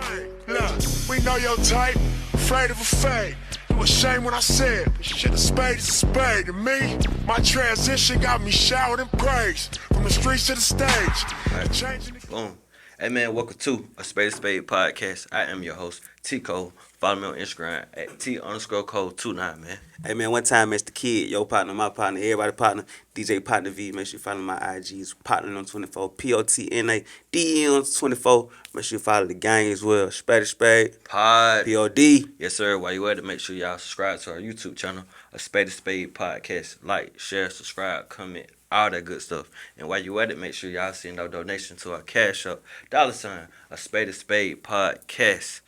fame. Look, we know your type, afraid of a fade. It was shame when I said, shit, a spade is a spade. To me, my transition got me showered in praise. From the streets to the stage. Changing the... Boom. Hey man, welcome to a Spade podcast. I am your host, T-Col. Follow me on Instagram at T_Col29, man. Hey man, one time Mr. Kid, your partner, my partner, everybody partner, DJ Potna V. Make sure you follow my IGs, Potna on 24, Potna DE on 24. Make sure you follow the gang as well, Spade, Pod. POD. Yes, sir. While you at it, make sure y'all subscribe to our YouTube channel, a Spade podcast. Like, share, subscribe, comment, all that good stuff. And while you at it, make sure y'all send our donation to our Cash App, $, a Spade podcast.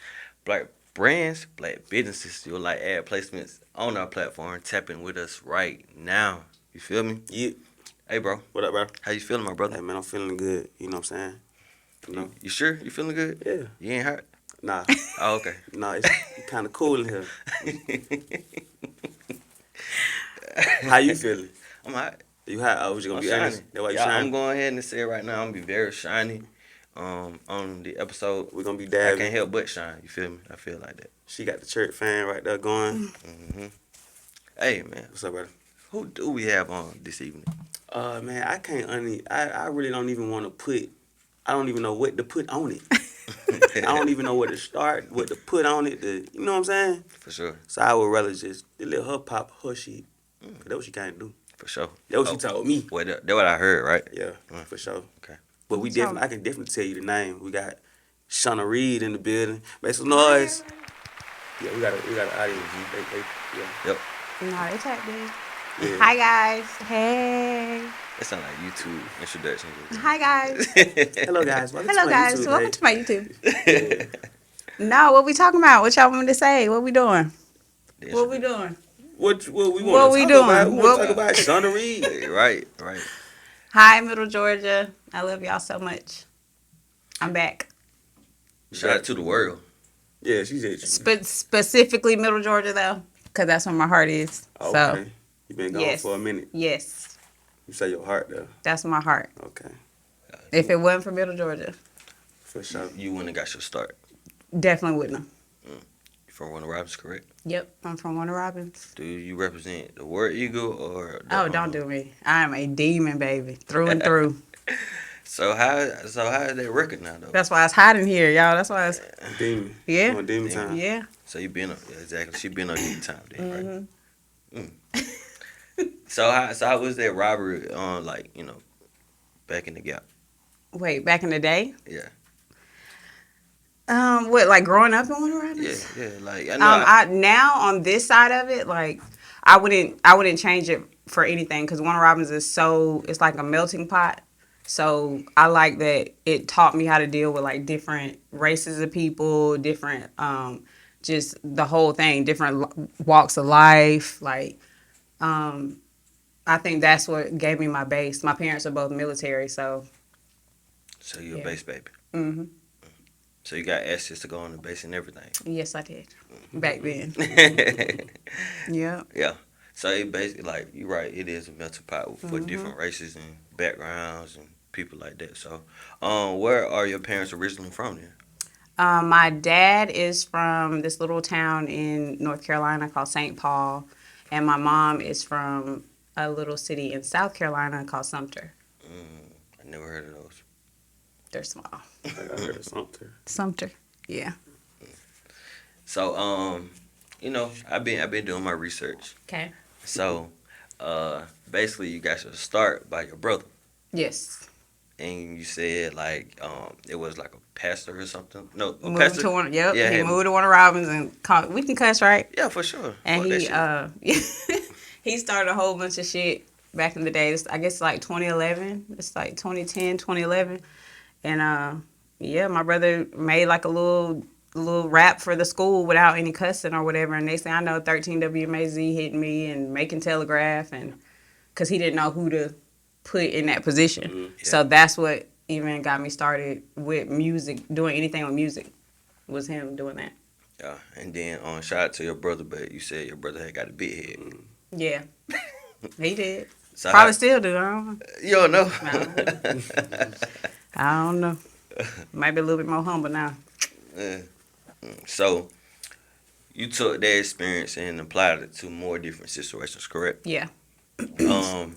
Black brands, black businesses, you'll like ad placements on our platform. Tap in with us right now. You feel me? Yeah. Hey, bro. What up, bro? How you feeling, my brother? Hey man, I'm feeling good. You know what I'm saying? You know? You sure? You feeling good? Yeah. You ain't hurt? Nah. Oh, okay. Nah, it's kind of cool in here. How you feeling? I'm hot. You hot? Oh, was you gonna I'm be shiny. honest? That's why you Yeah, shiny? I'm going ahead and say it right now. I'm gonna be very shiny. On the episode, We're gonna be I dabbing. can't help but shine. You feel me? I feel like that. She got the church fan right there going. Mm-hmm. Hey man, What's up, brother? who do we have on this evening? Man, I can't I really don't even want to put. I don't even know what to put on it. I don't even know where to start, what to put on it. You know what I'm saying? For sure. So I would rather just let her pop her shit. That's what she can't do. For sure. That's what she told me. Well, that's what I heard, right? Yeah, for sure. Okay. But I can definitely tell you the name. We got Shawna Reed in the building. Make some noise. Yeah, we got an audience. Yeah. Yep. No, they tapped in. Yeah. Hi guys. Hey. That sound like YouTube introduction. Hi guys. Hello guys. Welcome Hello to my guys. YouTube Welcome page. to my YouTube. No, what we talking about? What y'all want me to say? What we doing? What we doing? What we want What to we talk doing? about? We want What- to talk about Shawna Reed. Right. Hi, Middle Georgia. I love y'all so much. I'm back. Shout out to the world. Yeah, she's it. Specifically Middle Georgia though, because that's where my heart is. Okay. So You been gone yes. for a minute. Yes, You say your heart though. that's my heart. Okay. If it wasn't for Middle Georgia, For sure. You wouldn't have got your start. definitely wouldn't have. You from Warner Robins, correct? Yep, I'm from Warner Robins. Do you represent the War Eagle or? Oh, don't do me. I am a demon, baby, through and through. So how is that record now though? That's why it's hot in here, y'all. That's why it's Demon. Yeah. On demon time. yeah. So you been exactly. She been on deep time then, right? Mm-hmm. So how was that robbery on back in the gap? Wait, back in the day? Yeah. What, like growing up in Warner Robins? Yeah. Like I know. I now on this side of it, like I wouldn't change it for anything because Warner Robins is it's like a melting pot. So I like that it taught me how to deal with like different races of people, different just the whole thing, different walks of life. Like I think that's what gave me my base. My parents are both military, so. So you're Yeah. a base baby. Mm-hmm. So you got access to go on the base and everything. Yes, I did back then. Yeah. Yeah. So it basically you're right. It is a melting pot for different races and backgrounds and people like that. So, where are your parents originally from then? My dad is from this little town in North Carolina called St. Paul, and my mom is from a little city in South Carolina called Sumter. I never heard of those. They're small. I heard of something. Sumter. Yeah. So, I've been doing my research. Okay. So, basically, you got your start by your brother, Yes. and you said it was like a pastor or something. No, a Moved pastor. to Warner. Yep. Yeah, he moved to Warner Robins and we can cuss, right? Yeah, for sure. And Fuck he that shit. he started a whole bunch of shit back in the day. I guess like 2011. It's like 2010, 2011. And my brother made like a little rap for the school without any cussing or whatever. And they say, I know 13 WMAZ hitting me and making telegraph, and because he didn't know who to put in that position. Mm-hmm. Yeah. So that's what even got me started with music, doing anything with music, was him doing that. Yeah, and then shout out to your brother, but you said your brother had got a big head. Yeah, he did. So Probably still do. I don't know. You don't know. I don't know. Might be a little bit more humble now. Yeah. So you took that experience and applied it to more different situations, correct? Yeah. Um,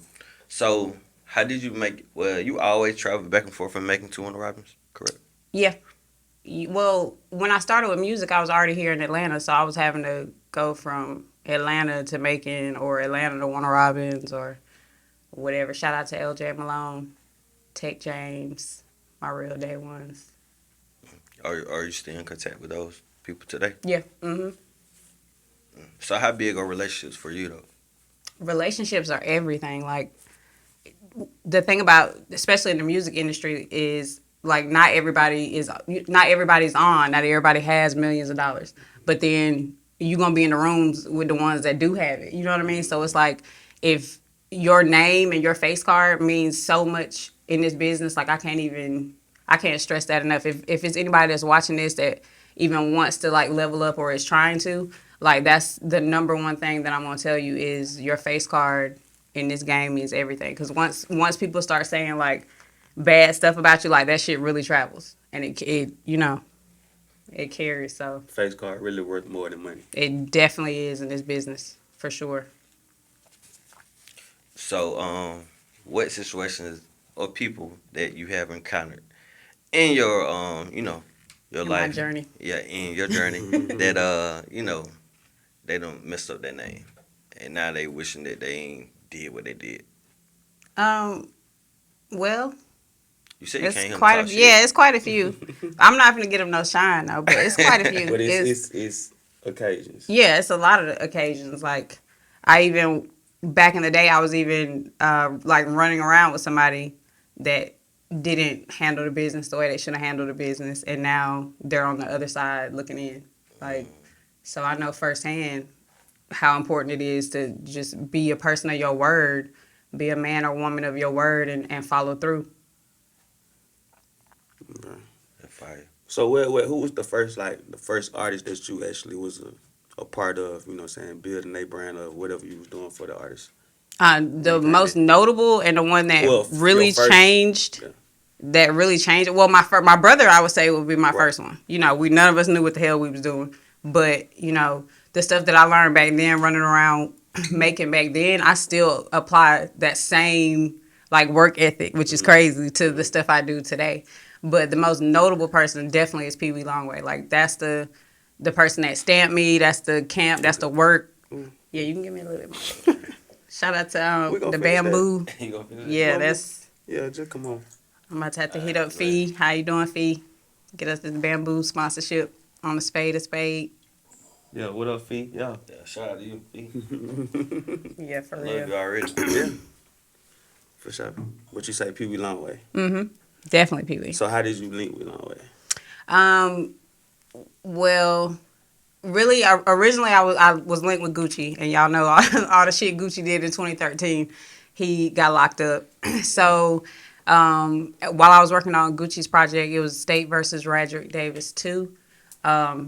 so how did you make? Well, you always travel back and forth from making to Warner Robins, correct? Yeah. Well, when I started with music, I was already here in Atlanta, so I was having to go from Atlanta to Macon or Atlanta to Warner Robins or whatever. Shout out to LJ Malone, Tech James, my real day ones. Are you still in contact with those people today? Yeah. Mhm. So how big are relationships for you though? Relationships are everything. Like the thing about, especially in the music industry, is like not everybody's on. Not everybody has millions of dollars, but then you gonna be in the rooms with the ones that do have it. You know what I mean? So it's like if your name and your face card means so much in this business, like I can't stress that enough. If it's anybody that's watching this that even wants to like level up or is trying to, like that's the number one thing that I'm gonna tell you is your face card in this game means everything. Because once people start saying like bad stuff about you, like that shit really travels and it it carries. So Face card really worth more than money. it definitely is in this business for sure. So what situations or people that you have encountered in your your In my life, journey. yeah, in your journey that they don't mess up their name and now they wishing that they ain't did what they did. Well, You said you it's can't hear 'em quite talk a shit. yeah, it's quite a few. I'm not gonna get them no shine though, but it's quite a few. But it's occasions. Yeah, it's a lot of occasions. Like I even back in the day, I was even like running around with somebody that didn't handle the business the way they should have handled the business, and now they're on the other side looking in. Like, so I know firsthand how important it is to just be a person of your word, be a man or woman of your word, and follow through. That fire. So who was the first artist that you actually was a part of, you know what I'm saying, building their brand or whatever you was doing for the artist? The most notable and the one that Well, really your first- changed. Yeah. That really changed. Well, my brother, I would say, would be my Right. first one. You know, we none of us knew what the hell we was doing, but you know, the stuff that I learned back then, running around making back then, I still apply that same like work ethic, which is crazy, to the stuff I do today. But the most notable person definitely is Peewee Longway. Like that's the person that stamped me. That's the camp. That's the work. Yeah, you can give me a little bit more. Shout out to We gonna the finish that. bamboo. You gonna finish it? Yeah, Bamboo. that's. Yeah, just come on. I'm about to have to hit up Fee. How you doing, Fee? Get us this bamboo sponsorship on the spade of spade. Yeah, what up, Fee? Yeah. Yeah, shout out to you. B. Yeah, for Love real. you already. Yeah. For sure. What you say, Peewee Longway? Definitely Pee Wee. So how did you link with Longway? Well, really, originally I was linked with Gucci, and y'all know all the shit Gucci did in 2013. He got locked up. So while I was working on Gucci's project, it was State versus Radrick Davis 2.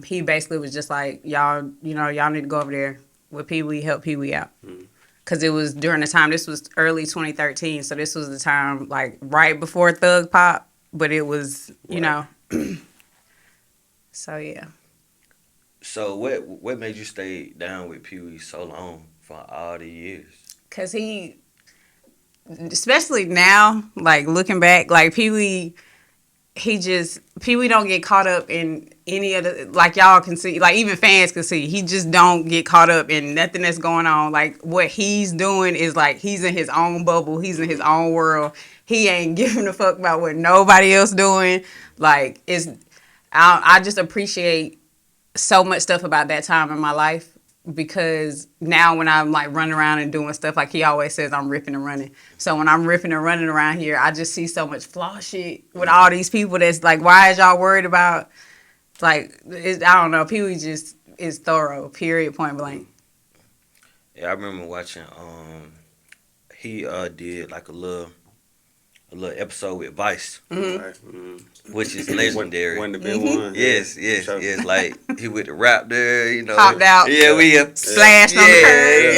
He basically was just like, y'all need to go over there with Pee Wee, help Pee Wee out. Because it was during the time, this was early 2013, so this was the time, like, right before Thug Pop, but it was, you know. So, yeah. So what made you stay down with Peewee so long for all the years? Because he, especially now, like, looking back, like, Pee Wee don't get caught up in any of the, like y'all can see, like even fans can see, he just don't get caught up in nothing that's going on. Like what he's doing is like, he's in his own bubble. He's in his own world. He ain't giving a fuck about what nobody else doing. Like I just appreciate so much stuff about that time in my life. Because now when I'm like running around and doing stuff, like he always says, I'm ripping and running. So when I'm ripping and running around here, I just see so much flaw shit with all these people that's like, why is y'all worried about, like, I don't know, Pee Wee just is thorough, period, point blank. Yeah, I remember watching. He did like a little episode with Vice, Right. which is legendary. One of the big ones. Yes. Sure. Like he with the rap there, you know. Hopped out. Yeah, we Splashed on the curb.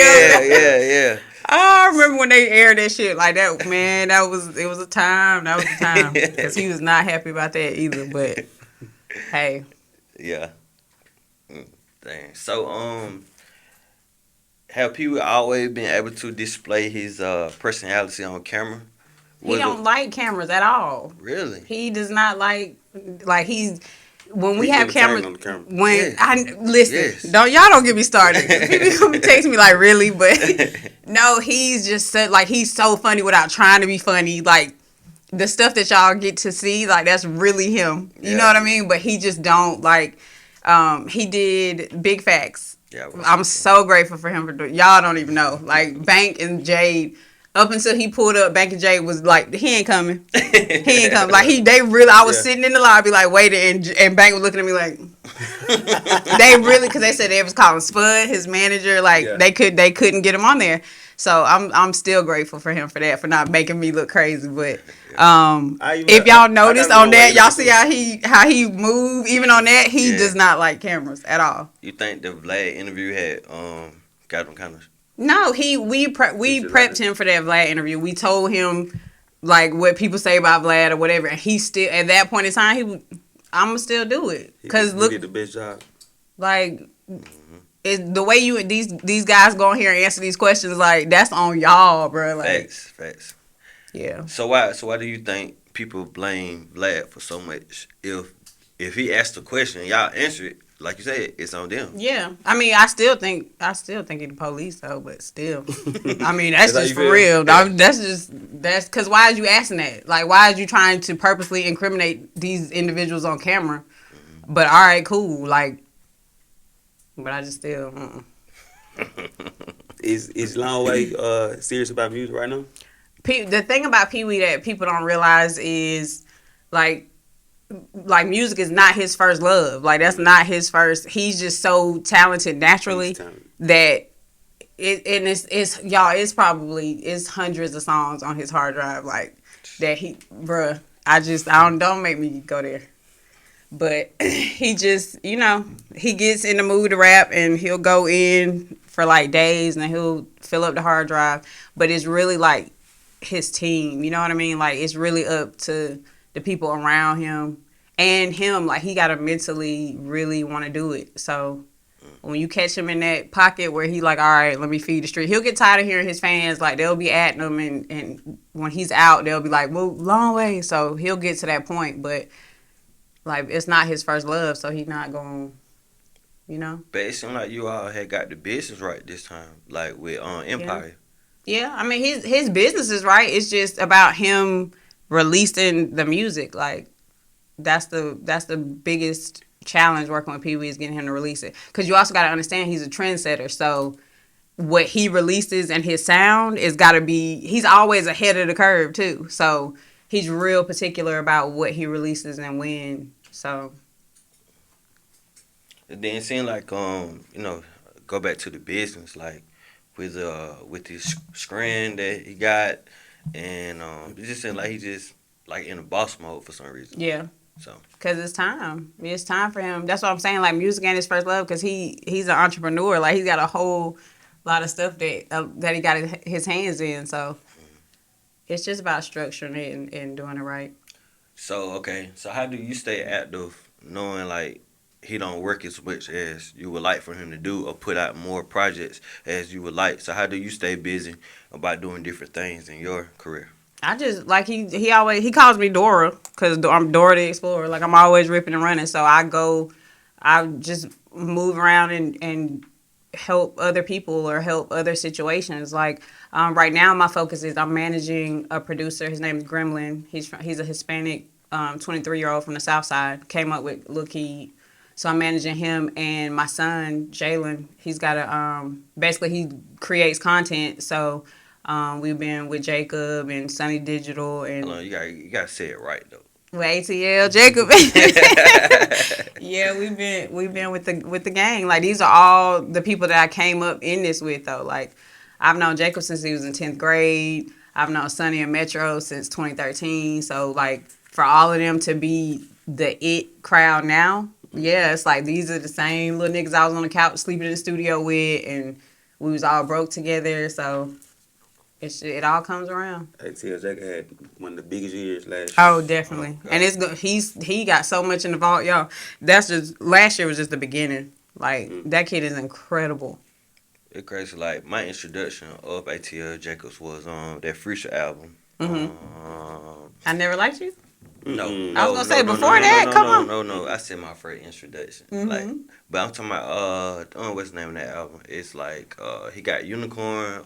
Yeah. I remember when they aired that shit like that, man. It was a time. That was a time because he was not happy about that either. But hey, Yeah. Dang. So have people always been able to display his personality on camera? He don't like cameras at all. Really? He does not like he's when we He have entertained cameras. on the camera. When Yes. I listen, Yes. don't get me started. People come and text me like really, but no, he's just like he's so funny without trying to be funny. Like the stuff that y'all get to see, like that's really him. You know Yeah. what I mean? But he just don't like. He did Big Facts. Yeah, well, I'm so grateful for him for doing. Y'all don't even know. Like Bank and Jade, up until he pulled up, Bank and Jade was like, he ain't coming. He ain't coming. Like they really. I was Yeah. sitting in the lobby like waiting, and Bank was looking at me like. They really, because they said they was calling Spud, his manager. Like Yeah. they couldn't get him on there. So I'm still grateful for him for that, for not making me look crazy. But if y'all notice on that, y'all see how he move. Even on that, he Yeah. does not like cameras at all. You think the Vlad interview had got him kind of? No, we prepped him for that Vlad interview. We told him like what people say about Vlad or whatever, and he still at that point in time I'ma still do it because He look, did the best job. like the way you these guys go in here and answer these questions, like that's on y'all, bro. Like Facts. yeah. So why do you think people blame Vlad for so much? If he asked the question, y'all answer it, like you said, it's on them. Yeah, I mean, I still think he the police though, but still, I mean, that's That's how just you for feel? real. Yeah. That's because why is you asking that? Like, why is you trying to purposely incriminate these individuals on camera? But all right, cool. Like, but I just still. Is Longway serious about music right now? The thing about Peewee that people don't realize is like music is not his first love. Like that's not his first. He's just so talented naturally He's talented. that it's probably hundreds of songs on his hard drive like that bruh. I don't make me go there. But he just, he gets in the mood to rap and he'll go in for like days and he'll fill up the hard drive. But it's really like his team, you know what I mean? Like it's really up to the people around him and him. Like he got to mentally really want to do it. So when you catch him in that pocket where he like, all right, let me feed the street, he'll get tired of hearing his fans. Like they'll be at him and when he's out, they'll be like, well, long way. So he'll get to that point. But like, it's not his first love, so he's not going, But it seemed like you all had got the business right this time, like with Empire. Yeah, I mean, his business is right. It's just about him releasing the music. Like, that's the biggest challenge working with Peewee is getting him to release it. Because you also got to understand he's a trendsetter, so what he releases and his sound is got to be, he's always ahead of the curve, too. So he's real particular about what he releases and when. So It didn't seem like go back to the business like with his screen that he got, and it just seemed like he just like in a boss mode for some reason. yeah. So Cause it's time. It's time for him. That's what I'm saying. Like music ain't his first love. Cause he's an entrepreneur. Like he's got a whole lot of stuff that he got his hands in. So it's just about structuring it and doing it right. So how do you stay active knowing like he don't work as much as you would like for him to do or put out more projects as you would like? So how do you stay busy about doing different things in your career? I just like he calls me Dora because I'm Dora the Explorer. Like I'm always ripping and running. So I just move around and help other people or help other situations. Like right now, my focus is I'm managing a producer. His name is Gremlin. He's a Hispanic 23-year-old from the South Side. Came up with Lil Key. So I'm managing him and my son Jalen. He's got basically he creates content. So we've been with Jacob and Sonny Digital and Hold on, you gotta say it right though. with ATL Jacob. Yeah, we've been with the gang. Like these are all the people that I came up in this with though. Like I've known Jacob since he was in 10th grade. I've known Sonny and Metro since 2013. So like for all of them to be the it crowd now, yeah, it's like these are the same little niggas I was on the couch sleeping in the studio with, and we was all broke together. So it all comes around. ATL Jacob had one of the biggest years last year. Oh, definitely. God. And it's good. He got so much in the vault, y'all. That's just last year was just the beginning. Like that kid is incredible. It's crazy. Like my introduction of ATL Jacobs was on that Future album. I Never liked you. No, I was gonna say before that. Come on. No. I said my first introduction. Like, but I'm talking about what's the name of that album? It's like he got Unicorn.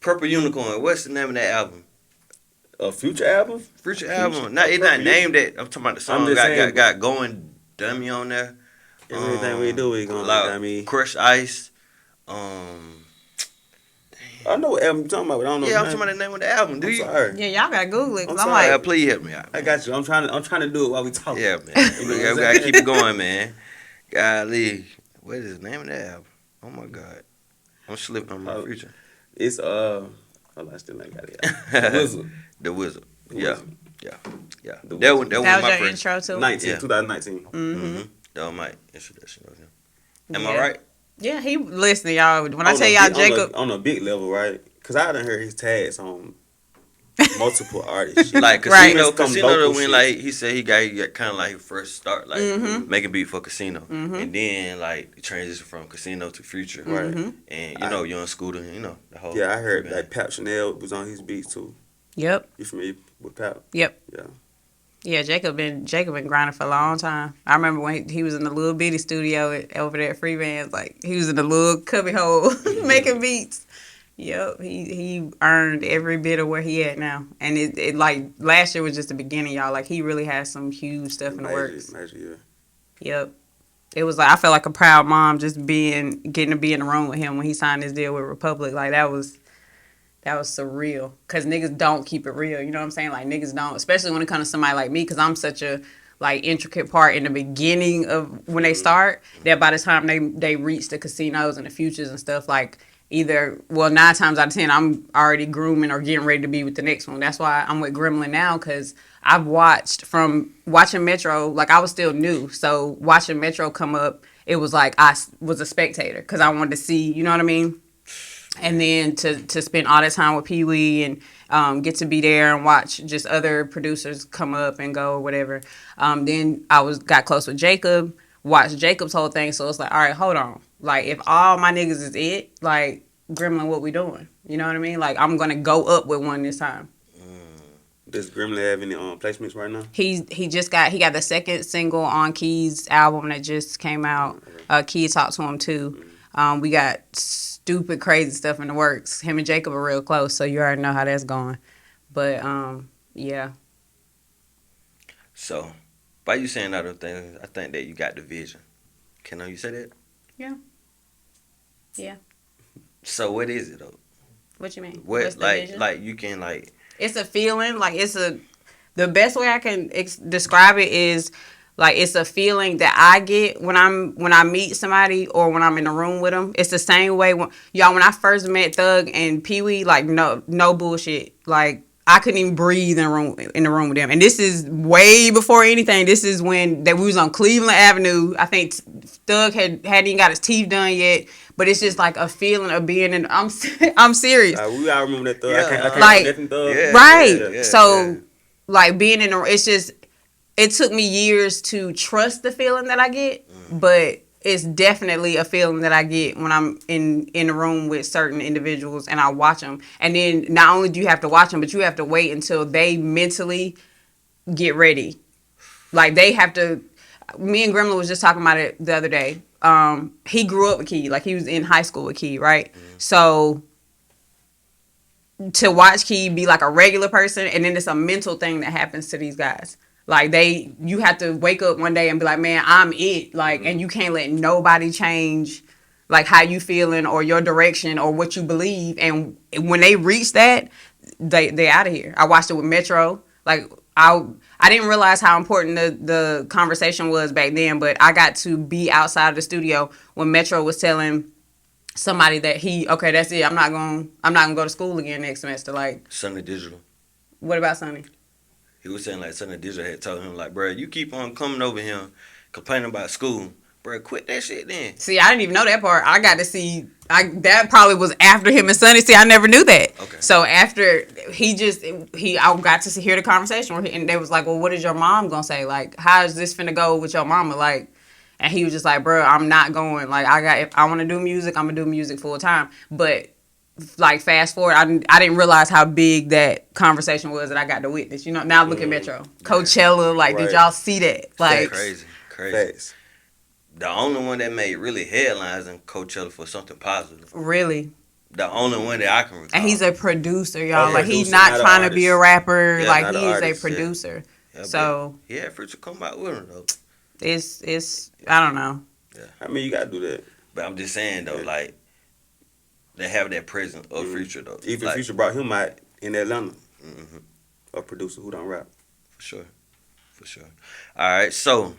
Purple Unicorn. What's the name of that album? A Future album? Future album. Not it's not named that. I'm talking about the song. Got Going Dummy on there. Everything we do, we going like, dummy. Crushed Ice. I know what album you're talking about, but I don't know. Yeah, I'm talking about the name of the album. Do you? Sorry. Yeah, y'all gotta Google it. Cause I'm Yeah, like, please help me out. I got you. I'm trying to do it while we talk. Yeah, man. We gotta keep it going, man. Golly, what is the name of that album? Oh my God, I'm slipping on my future. It's hold on, I still ain't got it. The Wizard. The Wizard. Yeah. That was that my was your first. intro to. 2019. That was my introduction of him. Am I right? Yeah, he listen, y'all. When I tell y'all Jacob on a big level, right? Because I done heard his tags on multiple artists. Like Casino, Casino when like he said he got kind of like his first start like making beat for Casino, and then like transition from Casino to Future, right? And you know Young Scooter, you know the whole. Yeah, I heard like Pap Chanel was on his beats too. Yep. You familiar with Pap? Yep. Yeah. Yeah, Jacob been grinding for a long time. I remember when he was in the little bitty studio over there at Free Bands, like he was in the little cubby hole making beats. Yep, he earned every bit of where he at now, and it like last year was just the beginning, y'all. Like he really has some huge stuff in the works. Major. Yep, it was like I felt like a proud mom just getting to be in the room with him when he signed his deal with Republic. Like that was surreal, because niggas don't keep it real. You know what I'm saying? Like niggas don't, especially when it comes to somebody like me, because I'm such a like intricate part in the beginning of when they start, that by the time they reach the casinos and the futures and stuff, like either, well, 9 times out of 10, I'm already grooming or getting ready to be with the next one. That's why I'm with Gremlin now, because I've watching Metro, like I was still new. So watching Metro come up, it was like I was a spectator because I wanted to see, you know what I mean? And then to spend all that time with Peewee and get to be there and watch just other producers come up and go or whatever. Then I got close with Jacob, watched Jacob's whole thing. So it's like, all right, hold on. Like, if all my niggas is it, like, Gremlin, what we doing? You know what I mean? Like, I'm going to go up with one this time. Does Gremlin have any placements right now? He got the second single on Key's album that just came out. Key talked to him too. We got stupid crazy stuff in the works. Him and Jacob are real close, so you already know how that's going. But yeah. So, by you saying other things, I think that you got the vision. Can you say that? Yeah. So what is it though? What you mean? What like you can like? It's a feeling. Like the best way I can describe it is like it's a feeling that I get when I meet somebody or when I'm in the room with them. It's the same way when I first met Thug and Peewee. Like no bullshit. Like I couldn't even breathe in the room with them. And this is way before anything. This is when we was on Cleveland Avenue. I think Thug hadn't even got his teeth done yet. But it's just like a feeling of being in. I'm serious. We all remember that Thug. Yeah. I can't Like, remember Thug. Yeah. Right. Yeah. So like being in it's just, it took me years to trust the feeling that I get, but it's definitely a feeling that I get when I'm in the room with certain individuals and I watch them. And then not only do you have to watch them, but you have to wait until they mentally get ready. Like they have to. Me and Gremlin was just talking about it the other day. He grew up with Key, like he was in high school with Key, right? So to watch Key be like a regular person, and then it's a mental thing that happens to these guys. Like you have to wake up one day and be like, man, I'm it. Like, and you can't let nobody change like how you feeling or your direction or what you believe. And when they reach that, they out of here. I watched it with Metro. Like I didn't realize how important the conversation was back then, but I got to be outside of the studio when Metro was telling somebody that okay, that's it. I'm not gonna go to school again next semester. Like Sonny Digital. What about Sonny? He was saying like Sonny Digital had told him like, bro, you keep on coming over here complaining about school, Bro, quit that shit then. See, I didn't even know that part. I got to see. That probably was after him and Sonny. See, I never knew that. Okay. So after I got to hear the conversation, and they was like, "Well, what is your mom gonna say? Like, how is this finna go with your mama?" Like, and he was just like, "Bro, I'm not going. Like, if I want to do music, I'm gonna do music full time." But like, fast forward, I didn't realize how big that conversation was that I got to witness. You know, now look at Metro, Coachella. Like, did y'all see that? Like, Crazy. Facts. The only one that made really headlines in Coachella for something positive. really. The only one that I can recall. And he's a producer, y'all. Oh, like, he's producer, not not an trying to be a artist. rapper. Yeah, like, not he an is artist, a yeah. producer. Yeah, So yeah, Future come out with him though. it's I don't know. I mean, you gotta do that. But I'm just saying though, like they have that presence of Future though. Even like, Future brought him out in Atlanta. mhm, A producer who don't rap. for sure. All right, so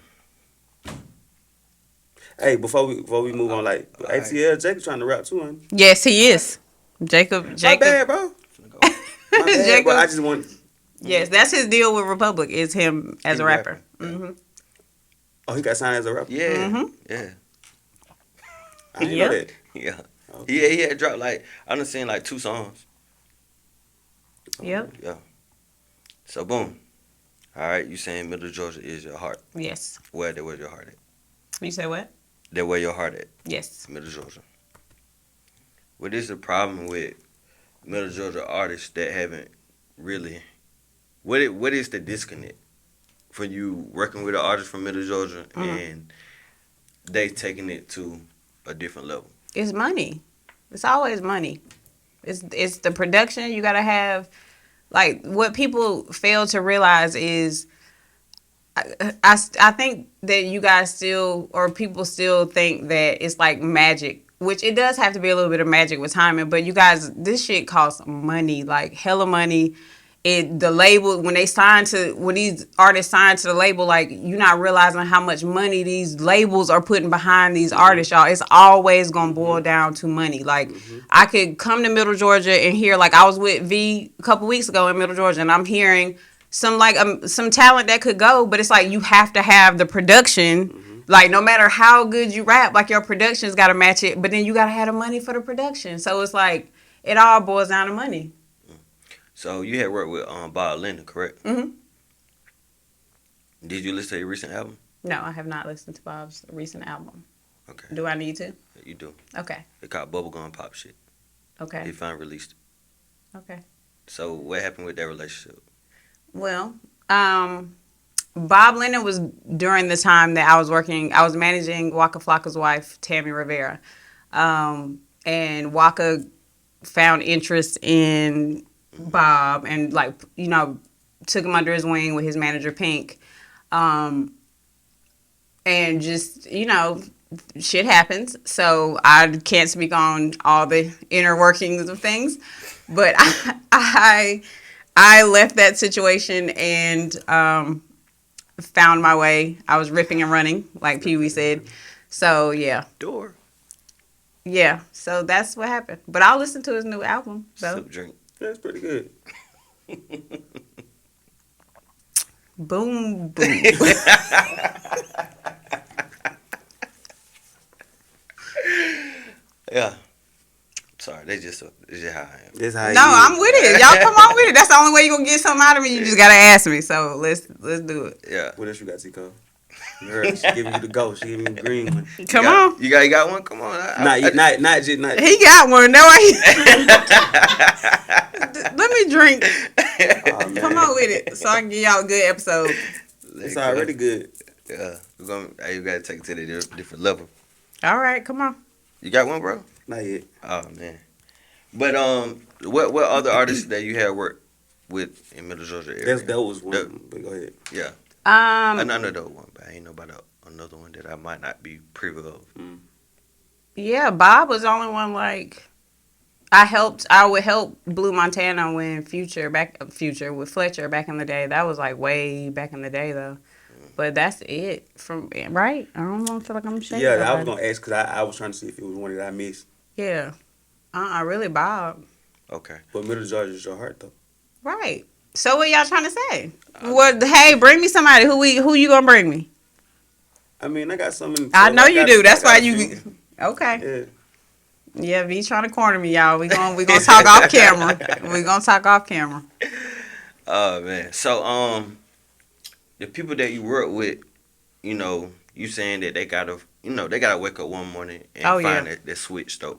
Hey, before we move on, like ATL Jacob trying to rap too, man. Yes, he is. Jacob. My bad, bro. finna go. My bad, Jacob. bro. I just want. Yes, that's his deal with Republic. Is him as He a rapper. rapping, hmm Oh, he got signed as a rapper. Yeah, Mhm. yeah, I didn't Yeah. know that. yeah. Okay. Yeah, he had dropped like I done seen like 2 songs. Yep. Yeah. So boom. All right, you saying Middle Georgia is your heart? Yes. Where your heart at? You say what? That where your heart at? Yes. Middle Georgia. What is the problem with Middle Georgia artists that haven't really? What is the disconnect for you working with an artist from Middle Georgia and they taking it to a different level? It's money. It's always money. It's the production you gotta have. Like, what people fail to realize is, I think that you guys still, or people still think that it's like magic, which it does have to be a little bit of magic with timing. But you guys, this shit costs money, like hella money. The label, when these artists sign to the label, like, you're not realizing how much money these labels are putting behind these artists, y'all. It's always gonna boil down to money. Like, I could come to Middle Georgia and hear, like, I was with V a couple weeks ago in Middle Georgia, and I'm hearing some talent that could go, but it's like you have to have the production. Like, no matter how good you rap, like, your production's got to match it, but then you got to have the money for the production. So it's like it all boils down to money. So you had worked with Bob Lennon, correct? Mhm. Did you listen to your recent album? No, I have not listened to Bob's recent album. Okay, Do I need to? you do. Okay. It called Bubblegum Pop Shit. He Okay. finally released it. Okay. So what happened with that relationship? Well, Bob Lennon was during the time that I was managing Waka Flocka's wife, Tammy Rivera. And Waka found interest in Bob and, like, you know, took him under his wing with his manager Pink. And just, you know, shit happens. So I can't speak on all the inner workings of things. But I left that situation and found my way. I was ripping and running, like Peewee said. So yeah, Door. yeah. So that's what happened. But I'll listen to his new album. So Sip drink. That's pretty good. boom, boom. Yeah. Sorry, it's just how I am. That's how. No, I'm with it. Y'all come on with it. That's the only way you're gonna get something out of me. You just gotta ask me. So let's do it. Yeah. What else you got, T-Col? You heard she giving you the go. She giving you the green one. Come on. You got one? Come on. Not just. He got one. No way. Let me drink. Oh, man. Come on with it, so I can give y'all a good episode. It's already good. Yeah. You gotta take it to the different level. All right, come on. You got one, bro? Not yet. Oh man. But what other artists that you had worked with in Middle Georgia area? That was one. But go ahead. Yeah. I know that one, but I ain't know about another one that I might not be privy of. Yeah, Bob was the only one, like, I would help Blue Montana when Future with Fletcher back in the day. That was like way back in the day though. But that's it from right. I don't want to feel like I'm shaking. Yeah, I was gonna ask because I was trying to see if it was one that I missed. Yeah, really Bob. Okay. But Middle Georgia is your heart though. Right. So what y'all trying to say? Well, hey, bring me somebody. Who you gonna bring me? I mean, I got something. I know you do. That's why a you. few. Okay. Yeah. Yeah, V trying to corner me, y'all. We gonna talk off camera. We gonna talk off camera. Oh man. So the people that you work with, you know, you saying that they gotta, you know, they gotta wake up one morning and Oh, find yeah. that switch though.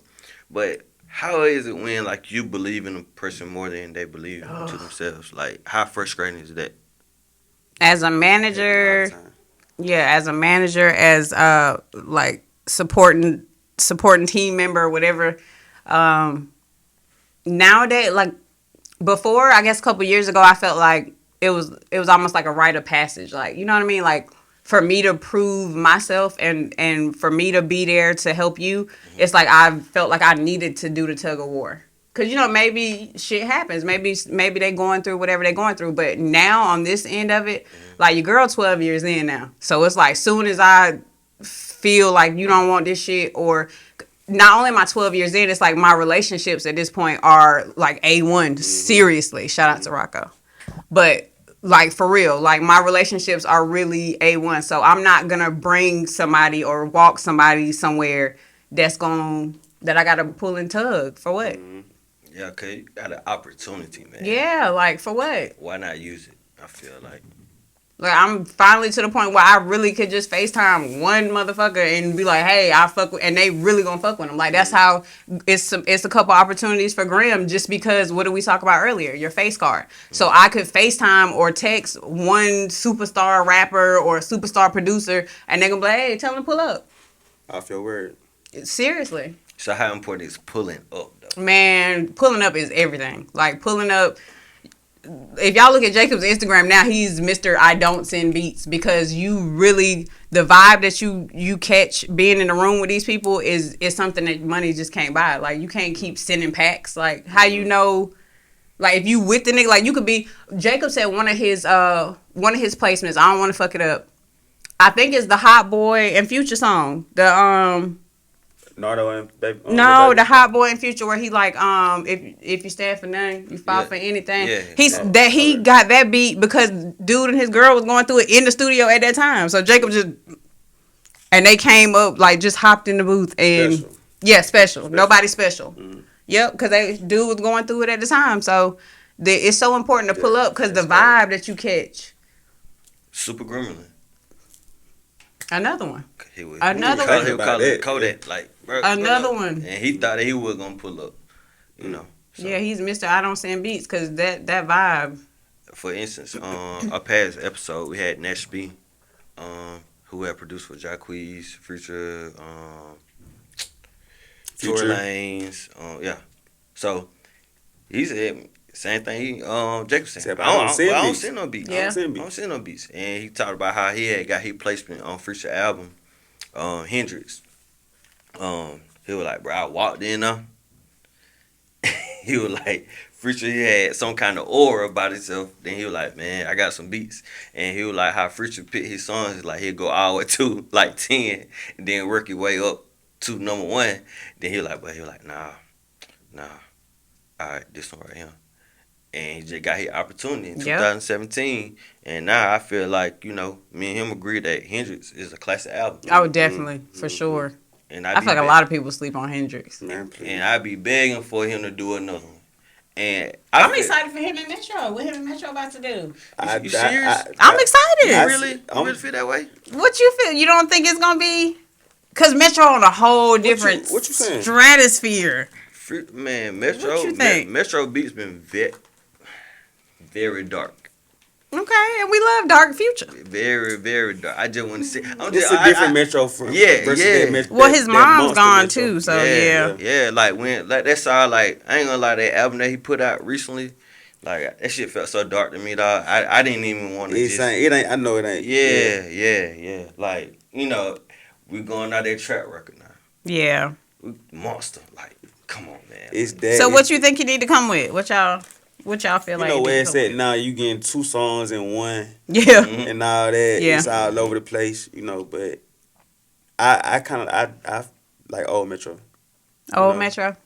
But how is it when like you believe in a person more than they believe to themselves? Like how frustrating is that? As a manager, as a manager, as like supporting team member or whatever. Nowadays, like before, I guess a couple years ago, I felt like it was almost like a rite of passage. Like, you know what I mean? Like for me to prove myself and for me to be there to help you, it's like I felt like I needed to do the tug of war. Cause you know maybe shit happens, maybe they going through whatever they going through. But now on this end of it, like your girl 12 years in now, so it's like soon as I feel like you don't want this shit, or not only am I 12 years in, it's like my relationships at this point are like A1. Seriously, shout out to Rocco. But like for real, like my relationships are really A1. So I'm not gonna bring somebody or walk somebody somewhere that I gotta pull and tug for what? Yeah, cause you got an opportunity, man. Yeah, like for what? Why not use it? I feel like. Like I'm finally to the point where I really could just FaceTime one motherfucker and be like, "Hey, I fuck with," and they really gonna fuck with them. Like that's how it's a couple opportunities for Graham just because what did we talk about earlier? Your face card. So I could FaceTime or text one superstar rapper or superstar producer, and they gonna be like, "Hey, tell them to pull up." Off your word. Seriously, So how important is pulling up though? man, pulling up is everything. Like pulling up. If y'all look at Jacob's Instagram now, he's Mr. I don't send beats because you really the vibe that you catch being in the room with these people is something that money just can't buy. Like you can't keep sending packs. Like how you know, like if you with the nigga, like you could be. Jacob said one of his placements. I don't want to fuck it up. I think it's the Hot Boy and Future song. The Nardo and Baby. No, the Hot Boy in Future where he like if you stand for nothing, you fall for anything. Yeah. He got that beat because dude and his girl was going through it in the studio at that time. So Jacob just and they came up like just hopped in the booth and special. Nobody special. Yep, because dude was going through it at the time. So it's so important to pull up because the vibe that you catch. Super Gremlin. Another one. He would call it Kodak. Like bro, another one. And he thought that he was gonna pull up. You know. So. Yeah, he's Mr. I don't send beats because that vibe. For instance, our past episode we had Nash B, who had produced for Jacquees, Future, Tory Lanez, yeah. So he said same thing. Jacob said, I don't send no beats. Yeah. I don't send no beats. And he talked about how he had got his placement on Future album, Hendrix. He was like, bro, I walked in there. He was like, Future, he had some kind of aura about himself. Then he was like, man, I got some beats. And he was like, how Future pick his songs, like he'd go all the way to like 10, and then work his way up to number 1. Then he was like, nah, all right, this one right here. And he just got his opportunity in 2017. And now I feel like, you know, me and him agree that Hendrix is a classic album. Oh, definitely, for sure. And I feel like a lot of people sleep on Hendrix. And I be begging for him to do another one. And I'm excited for him and Metro. What him and Metro about to do? You serious? I'm excited. You really feel that way? What you feel? You don't think it's gonna be? Cause Metro on a whole different what you saying? stratosphere. Man, Metro. What you think? Metro beats been very dark. Okay, and we love Dark Future. Very, very dark. I just want to see. It's a different Metro from versus well, his mom's gone Metro. too, so yeah. Like when that's all. Like I ain't gonna lie, that album that he put out recently, like that shit felt so dark to me, dog. I didn't even want to. It ain't. I know it ain't. Yeah. Like you know, we going out that track record now. Yeah. Monster. Like, come on, man. It's that. So what you think you need to come with? What y'all feel like? You know where it's at now. You getting 2 songs in one. Yeah. And all that. Yeah. It's all over the place. You know, but I like old Metro. Metro.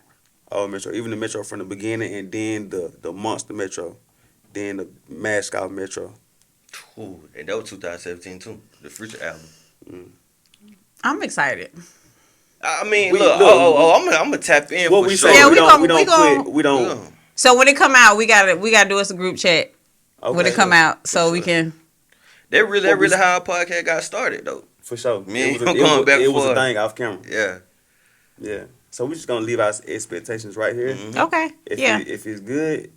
Old Metro. Even the Metro from the beginning, and then the Monster Metro, then the Mascot Metro. Ooh, and that was 2017 too. The Future album. I'm excited. I mean, We- look. look, I'm gonna tap in What for we sure. say, Yeah, we we don't gon- quit. We don't. So when it come out, we gotta do us a group chat when it come out, so we sure. can. That really What we- how our podcast got started, though. For sure. Me and it was, him a, going back it and was a forth. thing off camera. Yeah. Yeah. So we just gonna leave our expectations right here. Mhm. Okay. If Yeah. if it's good,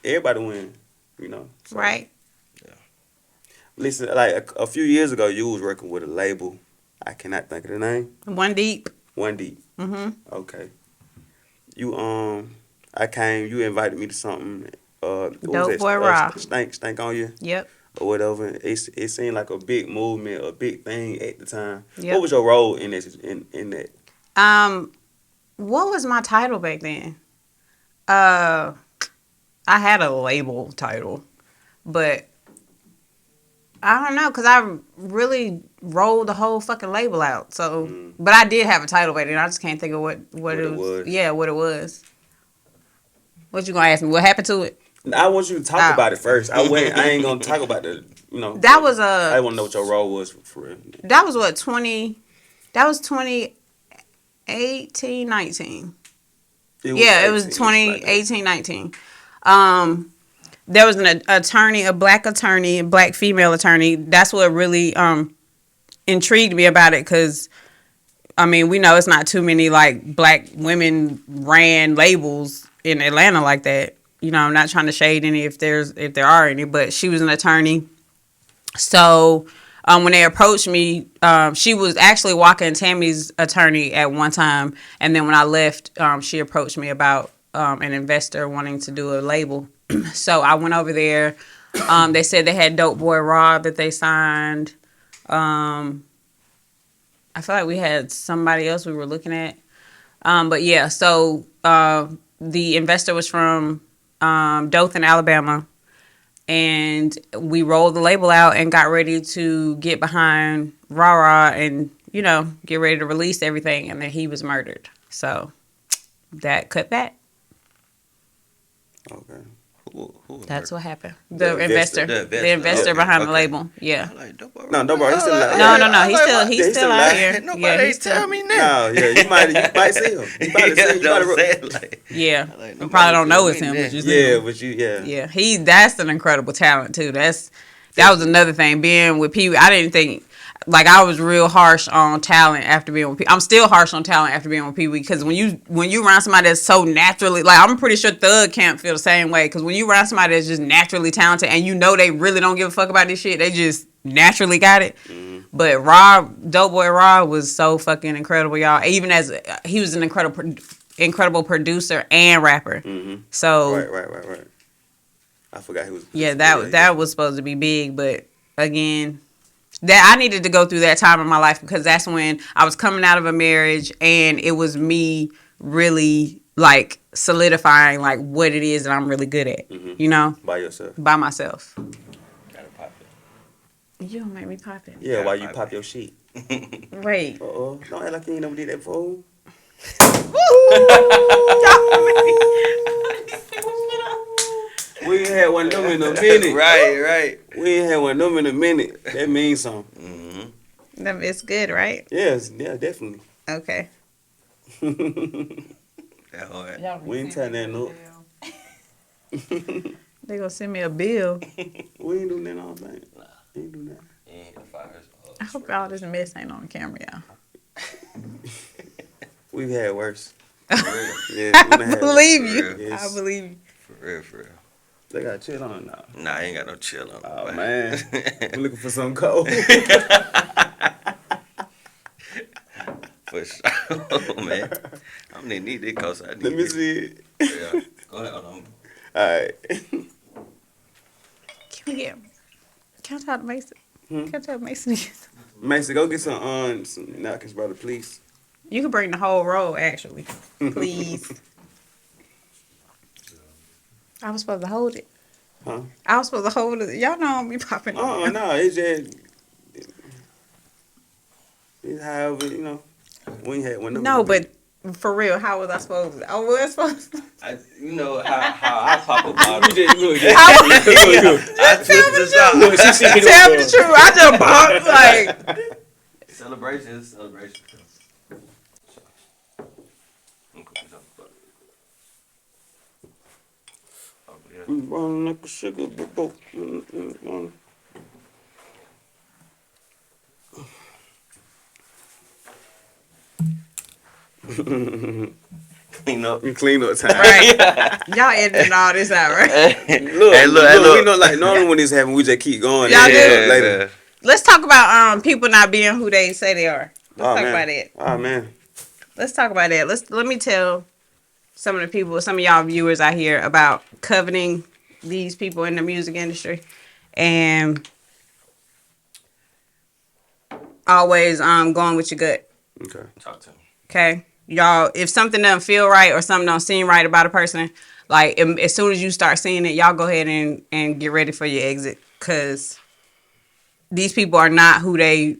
everybody win. You know. So, Right. Listen, like a few years ago, you was working with a label. I cannot think of the name. One deep. One Deep. Mhm. Okay. You you invited me to something. What was Dope that? Boy Raw. Stank on you Yep. or whatever. It seemed like a big movement, a big thing at the time. Yep. What was your role in this? In that? What was my title back then? I had a label title, but I don't know, cause I really rolled the whole fucking label out. So, but I did have a title back then. I just can't think of what it was. Yeah, what it was. What you gonna ask me? What happened to it? I want you to talk about it first. I ain't gonna talk about the. That was I want to know what your role was for real. That was what 2018, 19. It was 2018, 19. There was an attorney, a black female attorney. That's what really intrigued me about it, because I mean, we know it's not too many like black women ran labels in Atlanta like that. You know, I'm not trying to shade any if there are any, but she was an attorney. So when they approached me, she was actually Walker and Tammy's attorney at one time, and then when I left, she approached me about an investor wanting to do a label. So I went over there. They said they had Dope Boy Raw that they signed. I feel like we had somebody else we were looking at. But yeah, so the investor was from Dothan, Alabama. And we rolled the label out and got ready to get behind Rah and, get ready to release everything. And then he was murdered. So that cut that. Okay. Who That's what happened. The The investor. The investor behind the label. Yeah. Like, No, don't worry. He's still alive. No. He's still out here. Nobody Yeah, ain't tell me now. No, yeah, you might see him. You might see him. Yeah. Like, You probably don't know it's nobody him. told But me you Yeah, but Yeah, that's an incredible talent too. That was another thing. Being with Peewee, I didn't think I was real harsh on talent after being with Peewee. I'm still harsh on talent after being with Peewee, because when you around somebody that's so naturally, I'm pretty sure Thug can't feel the same way, because when you around somebody that's just naturally talented and they really don't give a fuck about this shit, they just naturally got it. But Dope Boy Raw was so fucking incredible, y'all. Even as he was an incredible producer and rapper. So Right. I forgot he was. yeah, that was supposed to be big, but again, that I needed to go through that time in my life, because that's when I was coming out of a marriage, and it was me really solidifying what it is that I'm really good at. By yourself. By myself. Gotta pop it. You don't make me pop it. Yeah, while you pop your shit. Wait. Don't act like you ain't never did that before. We ain't had one of them in a minute. Right. We ain't had one of them in a minute. That means something. It's good, right? Yes, yeah, definitely. Okay. That hard. We ain't telling that no. They gonna send me a bill. We ain't doing that all night. Ain't doing that. Yeah, the fires. I hope all this mess ain't on camera, y'all. We've had worse. For real. Yeah, I believe you. Yes. I believe you. For real. They got chill on now. Nah, I ain't got no chill on. Oh man, I'm looking for some cold. For sure, man. I'm gonna need this cause I need Let me it. see it. Yeah. Go ahead, hold on. All right. Can I talk to Mason? Can I tell Mason? Mason, go get some napkins, brother, please. You can bring the whole roll, actually. Please. I was supposed to hold it. Huh? I was supposed to hold it. Y'all know I'm be popping it. Oh no, it's just it's however we ain't had one. of them. No, but for real, how was I supposed to? I was supposed to. You know how I pop a bottle. You just look. I twist this out. Look, she Tell me the truth. I just popped Celebration. I'm gonna put this on the bucket. Oh, yeah. We run like a sugar boat. Clean up. Clean up time. Right. Y'all editing all this out, right? Look, we know like normally when this happen, we just keep going. Y'all and do? edit up later. Let's talk about people not being who they say they are. Let's talk man. about it. Oh man. Let's talk about that. Let me tell some of the people, some of y'all viewers out here about coveting these people in the music industry, and always going with your gut. Okay. Talk to him. Okay, y'all. If something doesn't feel right or something don't seem right about a person, like as soon as you start seeing it, y'all go ahead and get ready for your exit, because these people are not who they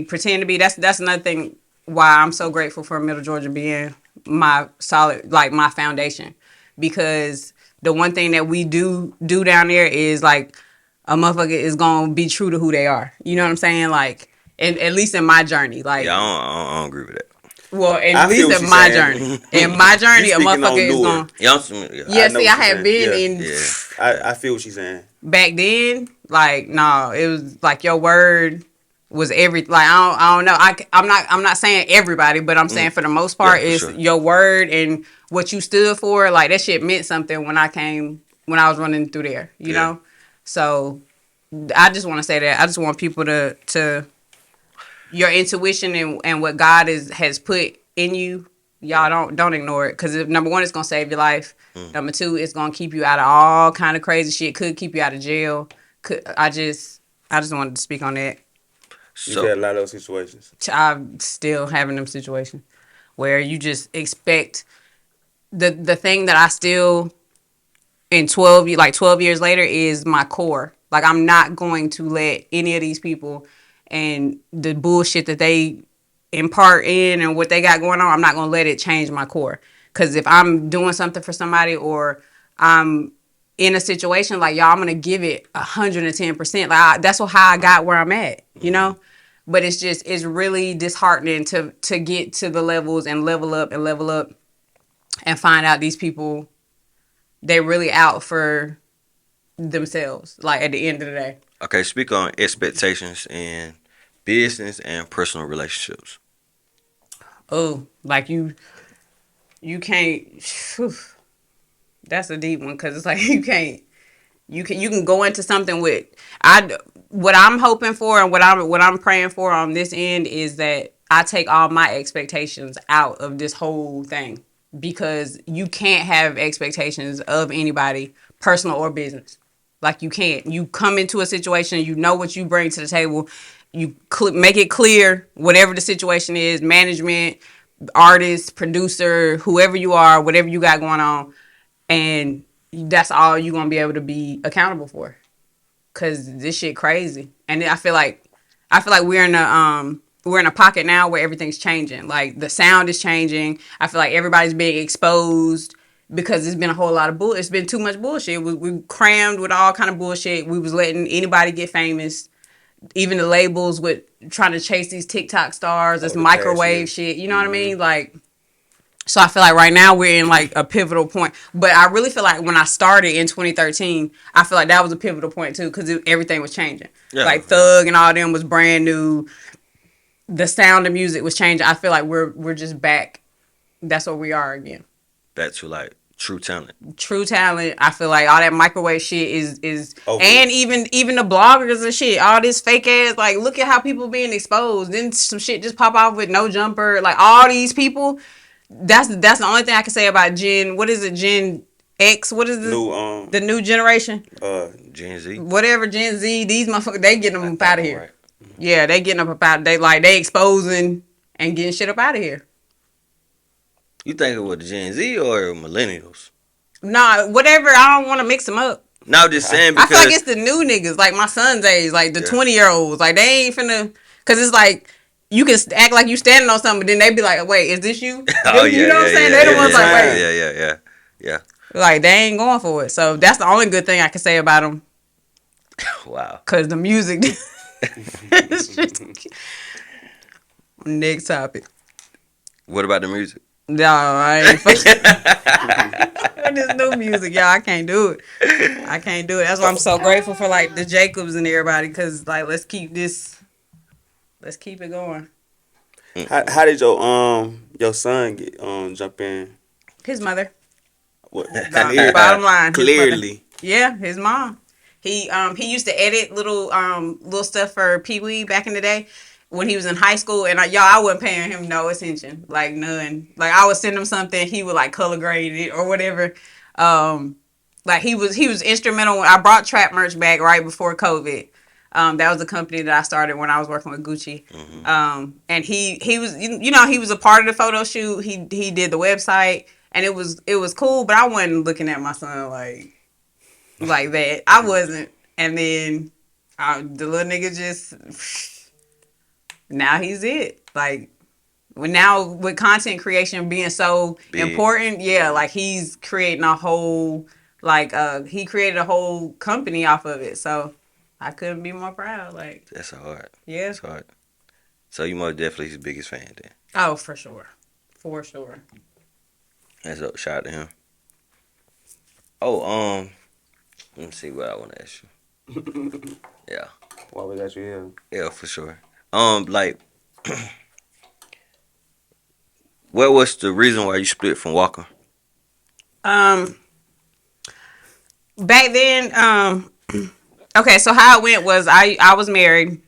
pretend to be. That's another thing why I'm so grateful for Middle Georgia being my solid, like my foundation, because the one thing that we do down there is like a motherfucker is gonna be true to who they are. You know what I'm saying? Like, at least in my journey, like Yeah, I don't agree with that. well, at I feel least what in you're my saying. journey, in my journey, a speaking on motherfucker is lure. gonna. Yeah, Yeah, know see, what I you're have saying. been Yeah. in. I feel what she's saying. Back then, like, no, it was like your word was every. Like, I don't know. I'm not saying everybody, but I'm saying for the most part, Yeah, for it's sure. your word and what you stood for. Like, that shit meant something when I was running through there. You Yeah. know, so I just want to say that I just want people to your intuition and what God has put in you. Y'all don't ignore it, because number one, it's gonna save your life. Number two, it's gonna keep you out of all kind of crazy shit. Could keep you out of jail. I just wanted to speak on that. You've had So a lot of those situations. I'm still having them situations where you just expect the thing that I still in 12 years later is my core. Like, I'm not going to let any of these people and the bullshit that they impart in and what they got going on, I'm not going to let it change my core. Because if I'm doing something for somebody or I'm in a situation, like, y'all, I'm going to give it 110%. Like, that's how I got where I'm at, you know? But it's really disheartening to get to the levels and level up and find out these people, they really out for themselves, like, at the end of the day. okay, speak on expectations in business and personal relationships. Oh, like you can't. Whew, that's a deep one, because it's like you can go into something with what I'm hoping for and what I'm praying for on this end is that I take all my expectations out of this whole thing, because you can't have expectations of anybody, personal or business. Like, you can't. You come into a situation, you know what you bring to the table. You make it clear, whatever the situation is, management, artist, producer, whoever you are, whatever you got going on, and that's all you're going to be able to be accountable for. Because this shit crazy. And I feel like we're in a pocket now where everything's changing. Like, the sound is changing. I feel like everybody's being exposed because it's been a whole lot of bull. It's been too much bullshit. We crammed with all kind of bullshit. We was letting anybody get famous. Even the labels with trying to chase these TikTok stars, this the microwave cash, shit. You know what I mean? Like, so I feel like right now we're in like a pivotal point. But I really feel like when I started in 2013, I feel like that was a pivotal point too, because everything was changing. Yeah. Like, Thug and all them was brand new. The sound of music was changing. I feel like we're just back. That's where we are again. Back to like true talent. True talent. I feel like all that microwave shit is Over. and even the bloggers and shit, all this fake ass, like, look at how people being exposed. Then some shit just pop off with no jumper. Like, all these people, that's the only thing I can say about Gen, what is it, Gen X? What is the new generation? Gen Z. Whatever, Gen Z, these motherfuckers, they getting them up out of here. Right. Yeah, they getting up out. They exposing and getting shit up out of here. You think it was Gen Z or millennials? Nah, whatever. I don't want to mix them up. No, I'm just saying I because feel like it's the new niggas, like my son's age, like the 20-year-olds. Like, they ain't finna, cause it's like you can act like you standing on something, but then they be like, "Wait, is this you?" oh yeah, you know what I'm saying? They the ones like, "Wait." yeah. Like, they ain't going for it. So that's the only good thing I can say about them. Wow. Cause the music, Next topic. What about the music? No, I ain't fucking this new music, y'all. I can't do it. I can't do it. That's why I'm so grateful for like the Jacobs and everybody, cause like let's keep it going. How did your son get jump in? His mother. What? Bottom line. His Clearly. mother. Yeah, his mom. He used to edit little stuff for Peewee back in the day when he was in high school, and I wasn't paying him no attention, like none. Like I would send him something, he would like color grade it or whatever. Like he was instrumental when I brought trap merch back right before COVID. That was the company that I started when I was working with Gucci. And he was he was a part of the photo shoot. He did the website, and it was cool. But I wasn't looking at my son like that. I wasn't. And then the little nigga just now he's it. Like now with content creation being so Big. important, yeah, like he's creating a whole he created a whole company off of it. So I couldn't be more proud. Like That's hard. yeah. That's hard. So you most definitely his biggest fan then. Oh, for sure. For sure. That's up. Shout out to him. Oh, let me see what I want to ask you. Yeah. Why we got you here? Yeah, for sure. Like, what was the reason why you split from Walker? Back then, okay, so how it went was I was married.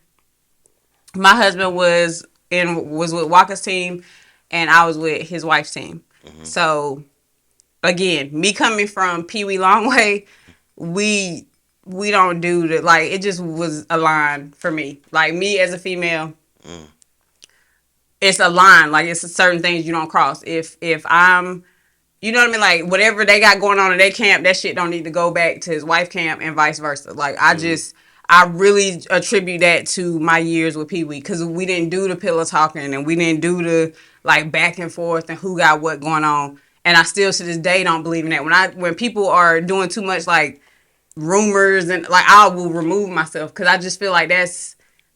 My husband was with Walker's team, and I was with his wife's team. So again, me coming from Peewee Longway, we don't do the like it just was a line for me. Like me as a female, it's a line. Like it's certain things you don't cross. If I'm you know what I mean? Like, whatever they got going on in their camp, that shit don't need to go back to his wife camp and vice versa. Like, I really attribute that to my years with Peewee, because we didn't do the pillow talking and we didn't do the, like, back and forth and who got what going on. And I still, to this day, don't believe in that. When people are doing too much, like, rumors and, like, I will remove myself, because I just feel like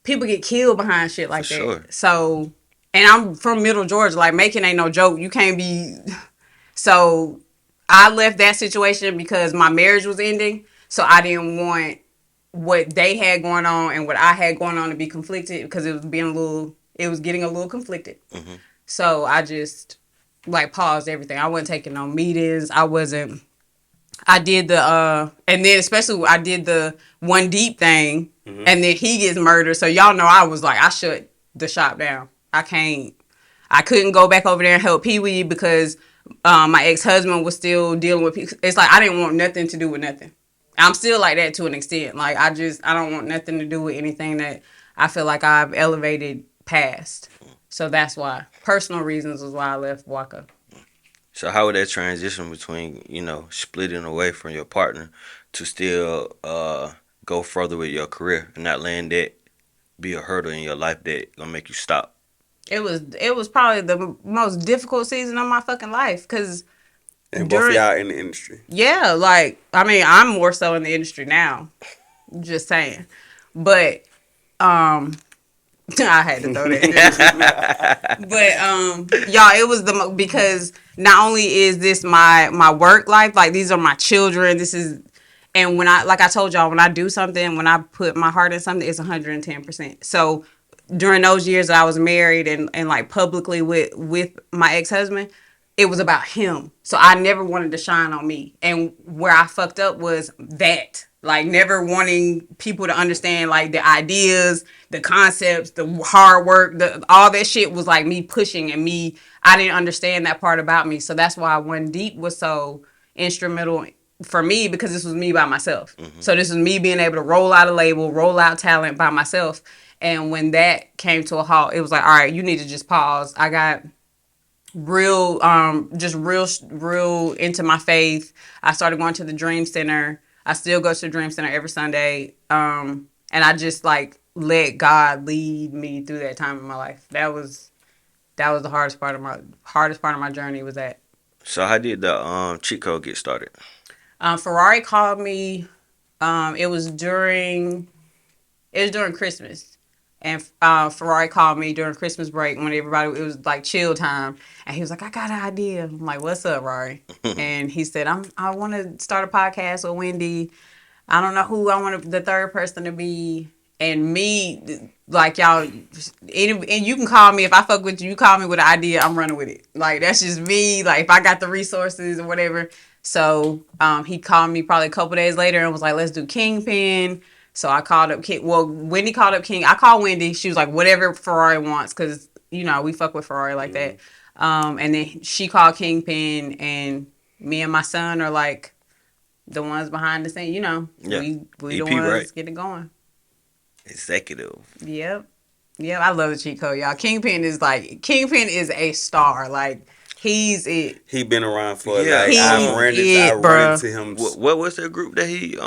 people get killed behind shit like For that. sure. So, and I'm from Middle Georgia. Like, Macon ain't no joke. You can't be... So I left that situation because my marriage was ending. So I didn't want what they had going on and what I had going on to be conflicted, because it was getting a little conflicted. So I just like paused everything. I wasn't taking no meetings. I did the and then especially I did the One Deep thing, and then he gets murdered. So y'all know I was like, I shut the shop down. I couldn't go back over there and help Peewee because my ex-husband was still dealing with people. It's like I didn't want nothing to do with nothing. I'm still like that to an extent. Like I don't want nothing to do with anything that I feel like I've elevated past. So that's why. Personal reasons was why I left Waka. So how would that transition between, splitting away from your partner to still go further with your career and not letting that be a hurdle in your life that gonna make you stop? It was probably the most difficult season of my fucking life, because And both of y'all in the industry. yeah, like I mean, I'm more so in the industry now. Just saying, but I had to throw that. But y'all, it was because not only is this my work life, like these are my children. This is, and when I told y'all, when I do something, when I put my heart in something, it's 110%. So during those years that I was married and like publicly with my ex-husband, it was about him. So I never wanted to shine on me. And where I fucked up was that. Like never wanting people to understand like the ideas, the concepts, the hard work, all that shit was like me pushing and I didn't understand that part about me. So that's why One Deep was so instrumental for me, because this was me by myself. So this was me being able to roll out a label, roll out talent by myself. And when that came to a halt, it was like, all right, you need to just pause. I got real into my faith. I started going to the Dream Center. I still go to the Dream Center every Sunday. And I just like let God lead me through that time in my life. That was the hardest part of my journey was that. So how did the cheat code get started? Ferrari called me. It was during Christmas. And Ferrari called me during Christmas break when it was like chill time, and he was like, "I got an idea." I'm like, "What's up, Rory?" And he said, I want to start a podcast with Wendy. I don't know who I want the third person to be, and me, like y'all, and you can call me if I fuck with you. You call me with an idea, I'm running with it. Like that's just me. Like if I got the resources or whatever. So he called me probably a couple days later and was like, "Let's do Kingpin." So I called up King. Well, Wendy called up King. I called Wendy. She was like, "Whatever Ferrari wants," because we fuck with Ferrari like that. And then she called Kingpin, and me and my son are like the ones behind the scene. Yeah. We the EP, ones right? get it going. Executive. Yep. I love the cheat code, y'all. Kingpin is a star. Like he's it. He been around for Yeah. like I ran into him. What was that group that he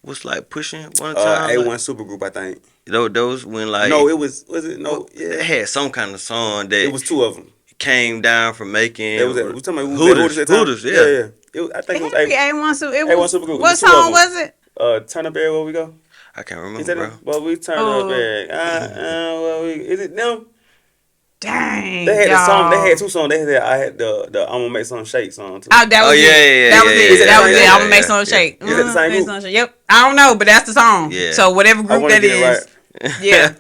was like pushing one time? A1 Supergroup, I think. Those when like No, it was it no? Yeah, they had some kind of song that it was two of them. came down from making. It was we talking about Hooters, at the time? Hooters, yeah. I think it was A1 Supergroup. What song was it? Turn up everywhere we go. I can't remember, Is that bro. well, we turn up is it them? Dang. They had y'all. a song. They had two songs. I had the I'm gonna make something shake song too. That was it. yeah. That was it. That was it. I'm gonna make something shake. Is that the same group? Yep. I don't know, but that's the song. Yeah. So whatever group that is. Yeah.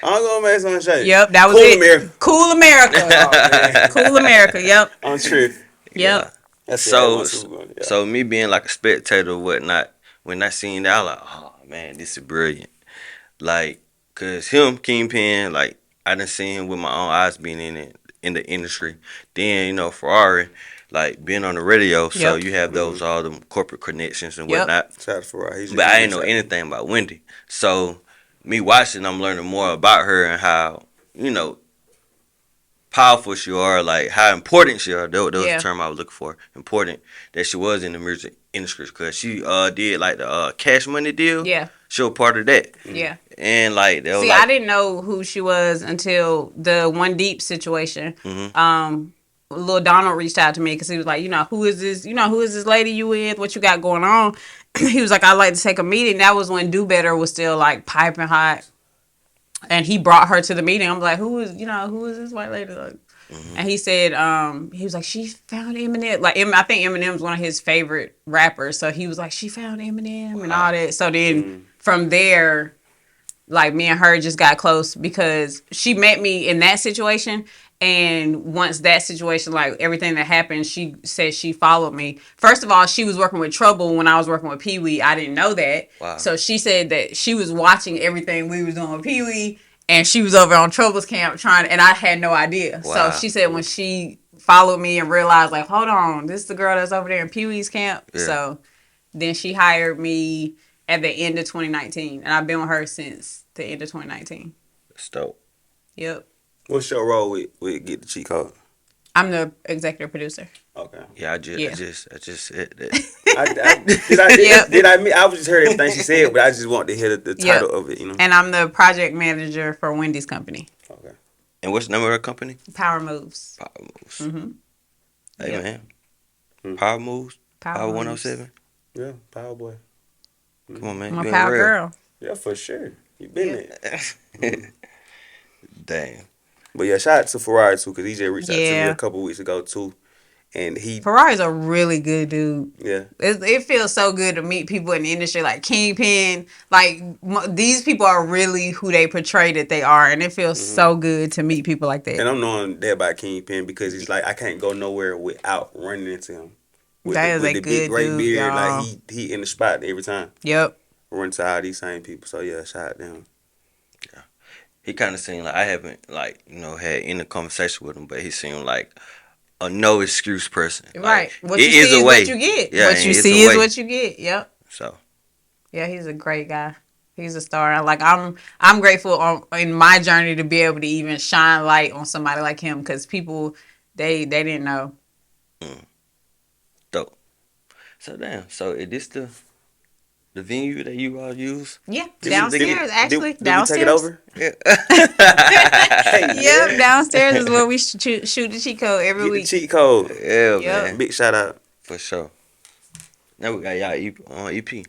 I'm gonna make something shake. Yep. That was Cool it. America. Cool America. Cool America. Yep. I'm true. Yep. That's So me being like a spectator or whatnot, when I seen that, I was like, oh man, this is brilliant. Like, cause Kingpin, like I done seen him with my own eyes being in the industry. Then Ferrari, like being on the radio, so you have those all them corporate connections and whatnot. Shout out to Ferrari. But I didn't know anything about Wendy. So me watching, I'm learning more about her and how powerful she are, like how important she are. That was the term I was looking for. Important that she was in the music industry because she did like the Cash Money deal. Yeah. She was part of that. Yeah. And like they I didn't know who she was until the One Deep situation. Lil Donald reached out to me because he was like, who is this? Who is this lady you with? What you got going on? He was like, I'd like to take a meeting. That was when Do Better was still like piping hot. And he brought her to the meeting. I'm like, who is this white lady? Like, and he said, he was like, she found Eminem. Like, I think Eminem's one of his favorite rappers. So he was like, she found Eminem and all that. So then from there, like me and her just got close because she met me in that situation. And once that situation, like everything that happened, she said she followed me. First of all, she was working with Trouble when I was working with Peewee. I didn't know that. Wow. So she said that she was watching everything we was doing with Peewee, and she was over on Trouble's camp and I had no idea. Wow. So she said when she followed me and realized, like, hold on, this is the girl that's over there in Peewee's camp. Yeah. So then she hired me at the end of 2019, and I've been with her since the end of 2019. That's dope. Yep. What's your role with Get the Cheat Code? I'm the executive producer. Okay. Yeah, I just said that. I was just heard everything she said, but I just want to hear the title of it, And I'm the project manager for Wendy's company. Okay. And what's the name of her company? Power Moves. Power Moves. Mm-hmm. Hey, man. Power Moves? Power 107? Yeah, Power Boy. Come on, man. I'm a power girl. Yeah, for sure. You been there. Damn. But yeah, shout out to Ferrari too, because he just reached out to me a couple weeks ago too. And Ferrari's a really good dude. Yeah. It feels so good to meet people in the industry like Kingpin. Like, these people are really who they portray that they are. And it feels so good to meet people like that. And I'm knowing that about Kingpin because he's like, I can't go nowhere without running into him. With the good big, great dude, beard. y'all. Like, he in the spot every time. Yep. Run to all these same people. So, yeah, shout out to him. Yeah. He kind of seemed like, I haven't, like, had any conversation with him, but he seemed like a no excuse person. Right. Like, what you see is what you get. Yeah, what you see is what you get. Yep. So. Yeah, he's a great guy. He's a star. Like, I'm grateful in my journey to be able to even shine light on somebody like him because people, they didn't know. Dope. So, damn. So, is this the venue that you all use? Yeah, downstairs, actually. Did downstairs. we take it over? Yeah. Yep, downstairs is where we shoot the cheat code every Get week. the cheat code. Yeah, Yep. man. Big shout out. For sure. Now we got y'all EP.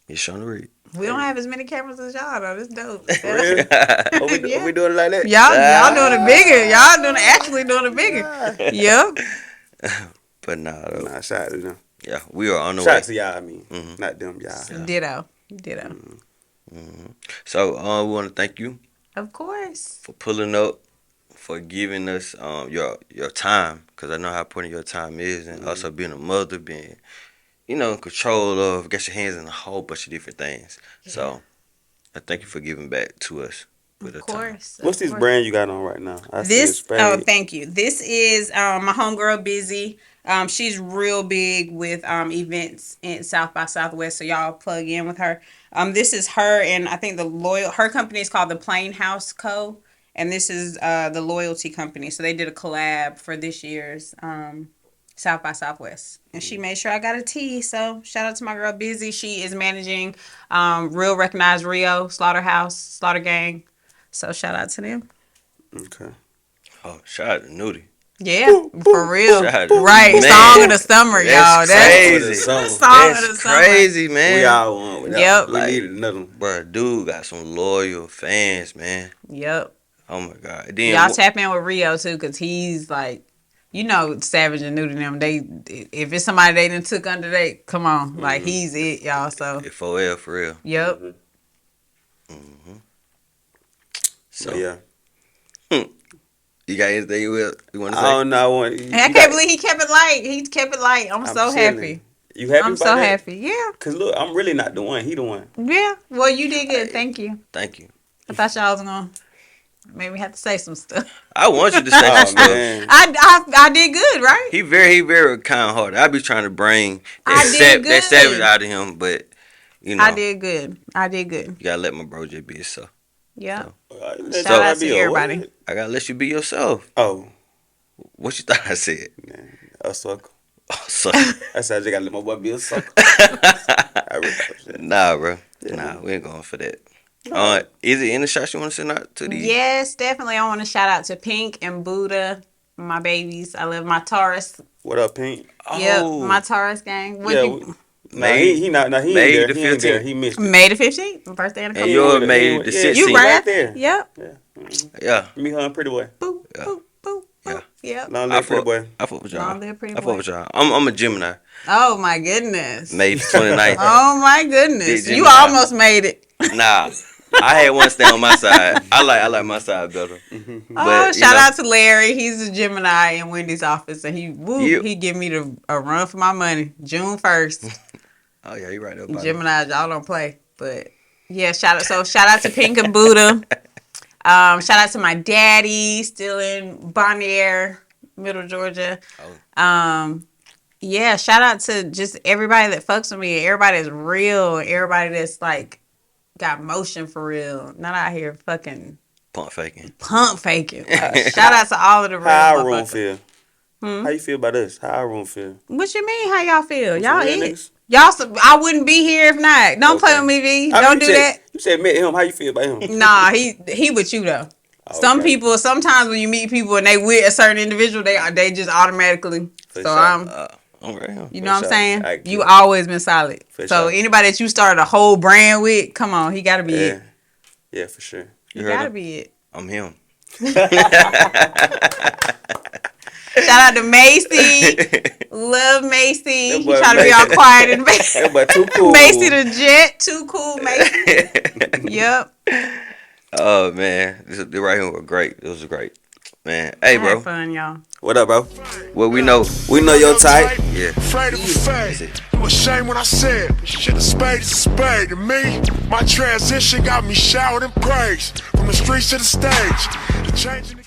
It's Shawna Reed. We don't have as many cameras as y'all though. This dope. Really? Are we doing it like that? Y'all doing it bigger. Y'all actually doing it bigger. Yep. But nah, though. Nah, shout out to them. Yeah, we are on the Shout way. out to y'all, I mean. Not them, y'all. Ditto. So we want to thank you Of course. for pulling up, for giving us your time, because I know how important your time is, and also being a mother, being in control of, get your hands in a whole bunch of different things. So I thank you for giving back to us with Of the time. course. What's this brand you got on right now? I see This, a spade. thank you. This is my homegirl Busy. She's real big with events in South by Southwest, so y'all plug in with her. This is her, and I think her company is called the Plain House Co. And this is the loyalty company. So they did a collab for this year's South by Southwest. And she made sure I got a tee. So shout out to my girl Busy. She is managing Real Recognized Rio, Slaughterhouse, Slaughter Gang. So shout out to them. Okay. Oh, shout out to Nudie. Yeah, for real. Shout out to Right. man. Song of the summer, y'all. That's crazy. Song Song of the That's summer. crazy, man. We all want with that. Yep. We needed another one. Bruh, dude got some loyal fans, man. Yep. Oh my God. Then Y'all tap in with Rio too, cause he's like, Savage and Nudie them. If it's somebody they done took under come on, like he's it, y'all. So If OL for real. yep. So But yeah. you got anything you want to I say? don't know. And I can't believe he kept it light. He kept it light. I'm so chilling. happy. You happy I'm about so that? happy. Yeah. Cause look, I'm really not the one. He the one. Yeah. Well, you did good. Thank you. Thank you. I thought y'all was gonna maybe have to say some stuff. I want you to say some Oh stuff. man. I did good, right? He very kind hearted. I be trying to bring I did that good. savage out of him, but I did good. you gotta let my bro just be himself. Yeah. Shout Shout out to everybody. I gotta let you be yourself. Oh, What you thought I said? man. A sucker. Oh, so, I said I just gotta let my boy be a sucker. I really thought that. nah, bro. Nah, we ain't going for that. Is it any shots you want to send out to these? Yes, definitely. I want to shout out to Pink and Buddha, my babies. I love my Taurus. What up, Pink? Yep, my Taurus gang. Nah, he not. Nah, he May ain't the there. He ain't there. 15th. He missed it. May the 15th, birthday in a couple And yours weeks. May the 16th. You right there. Yep. Yeah. Me, her, and Pretty Boy. Boop, Yeah. boop, boop, Yeah. boop. Yep. Long I live Pretty fuck, Boy. I fuck with y'all. Long live Pretty I fuck Boy. with y'all. I'm a Gemini. Oh my goodness. May 29th. Oh my goodness. Did You Gemini. almost made it. Nah. I had one stay on my side. I like my side better. But, Shout out to Larry. He's a Gemini in Wendy's office, and Yep. he give me a run for my money. June 1st. Oh yeah, you right there. About Gemini, y'all don't play, but yeah. Shout out to Pink and Buddha. Shout out to my daddy, still in Bonnier, Middle Georgia. Yeah. Shout out to just everybody that fucks with me. Everybody that's real. Everybody that's like got motion for real. Not out here fucking pump faking. Like, shout out to all of the real How our room motherfuckers. feel? How you feel about us? How our room feel? What you mean? How y'all feel? Y'all real it. niggas? I wouldn't be here if not. Don't play with me, V. Don't do that. You said met him. How you feel about him? Nah, he with you though. Some Okay. people, sometimes when you meet people and they with a certain individual, they just automatically. For So sure. I'm, I'm right. you know what I'm sure. saying? I get You it. always been solid. For So sure. anybody that you started a whole brand with, come on, he gotta be Yeah. it. Yeah, for sure. He You heard gotta him? be it. I'm him. Shout out to Macy. Love Macy. That He boy try to be all Macy. quiet and That boy too cool. Macy the Jet, too cool, Macy. Yep. Oh man, this right here was great. It was great, man. Hey, I bro. had fun, y'all. What up, bro? Well, we know. We know your type. Yeah. Afraid of a fade. It was shame when I said, shit, a spade is a spade. To me, my transition got me showered in praise. From the streets to the stage. The change in the